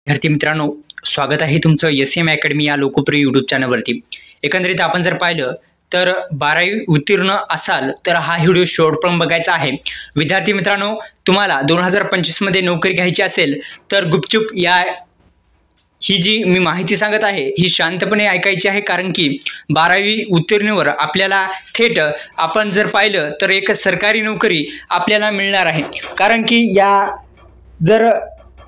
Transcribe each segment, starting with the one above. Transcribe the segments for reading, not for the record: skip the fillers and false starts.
विद्यार्थी मित्रांनो, स्वागत आहे तुमचं एसएम अकॅडमी या लोकप्रिय यूट्यूब चॅनलवरती। एकंदरीत आपण जर पाहिलं तर 12वी उत्तीर्ण असाल तर हा व्हिडिओ शेवटपर्यंत बघायचा आहे। विद्यार्थी मित्रांनो, तुम्हाला 2025 मध्ये नोकरी घ्यायची असेल तर गुपचूप ही जी मी माहिती सांगत आहे ही शांतपणे ऐकायची आहे, कारण की 12वी उत्तीर्णवर आपल्याला थेट आपण जर पाहिलं तर एक सरकारी नोकरी आपल्याला मिळणार आहे। कारण की या जर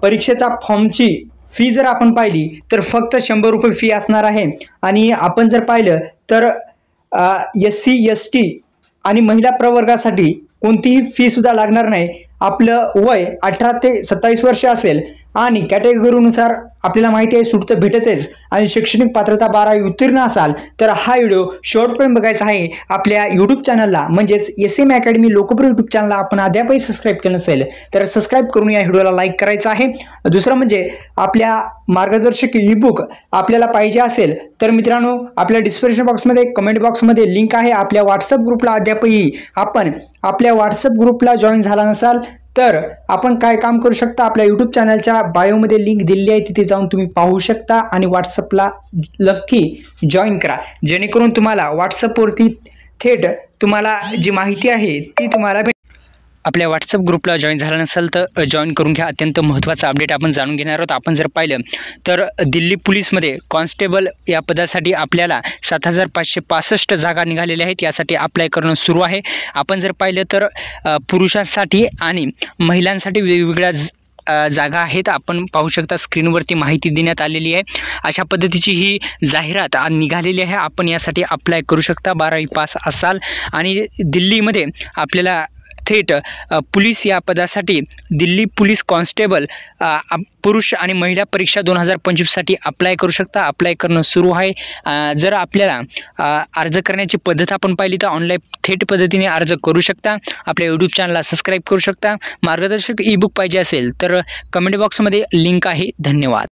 परीक्षेचा फॉर्मची फी जर आपण पाहिली तर फक्त 100 रुपये फी असणार आहे। आणि आपण जर पाहिलं तर SC ST आणि महिला प्रवर्गासाठी कोणतीही फी सुद्धा लागणार नाही। आपलं वय 18 ते 27 वर्ष असेल आणि कॅटेगरीनुसार आपल्याला माहिती आहे सूट तर भेटतेच, आणि शैक्षणिक पात्रता 12वी उत्तीर्ण असाल तर हा व्हिडिओ शेवटपर्यंत बघायचा आहे। आपल्या यूट्यूब चॅनलला म्हणजेच एसएम अकॅडमी लोकप्रिय यूट्यूब चॅनलला आपण अद्यापही सबस्क्राइब केलं नसेल तर सबस्क्राइब करून या व्हिडिओला लाईक करायचं आहे। दुसरं म्हणजे आपल्या मार्गदर्शक ईबुक आपल्याला पाहिजे असेल तर मित्रांनो, आपल्या डिस्क्रिप्शन बॉक्समध्ये कमेंट बॉक्समध्ये लिंक आहे। आपल्या व्हॉट्सअप ग्रुपला अद्यापही आपण आपल्या व्हॉट्सअप ग्रुपला जॉईन झाला नसाल तर आपण काय काम करू शकता, आपल्या यूट्यूब चॅनलच्या बायोमध्ये लिंक दिली आहे, तिथे जाऊन तुम्ही पाहू शकता आणि व्हॉट्सअपला नक्की जॉईन करा, जेणेकरून तुम्हाला व्हॉट्सअपवरती थेट तुम्हाला जी माहिती आहे ती तुम्हाला आपल्या व्हॉट्सअप ग्रुपला जॉईन झाला नसेल तर जॉईन करून घ्या। अत्यंत महत्त्वाचा अपडेट आपण जाणून घेणार आहोत। आपण जर पाहिलं तर दिल्ली पोलीसमध्ये कॉन्स्टेबल या पदासाठी आपल्याला 7565 जागा निघालेल्या आहेत, यासाठी अप्लाय करणं सुरू आहे। आपण जर पाहिलं तर पुरुषांसाठी आणि महिलांसाठी वेगवेगळ्या जागा आहेत, आपण पाहू शकता स्क्रीनवरती माहिती देण्यात आलेली आहे। अशा पद्धतीची ही जाहिरात निघालेली आहे। आपण यासाठी अप्लाय करू शकता 12वी पास असाल आणि दिल्लीमध्ये आपल्याला थेट पोलीस या पदासाठी दिल्ली पोलीस कॉन्स्टेबल पुरुष आणि महिला परीक्षा 2025 साठी अप्लाय करू शकता। अप्लाय करणं सुरू आहे। जर आपल्याला अर्ज करण्याची पद्धत आपण पाहिली तर ऑनलाईन थेट पद्धतीने अर्ज करू शकता। आपल्या यूट्यूब चॅनलला सबस्क्राइब करू शकता। मार्गदर्शक ईबुक पाहिजे असेल तर कमेंट बॉक्समध्ये लिंक आहे। धन्यवाद।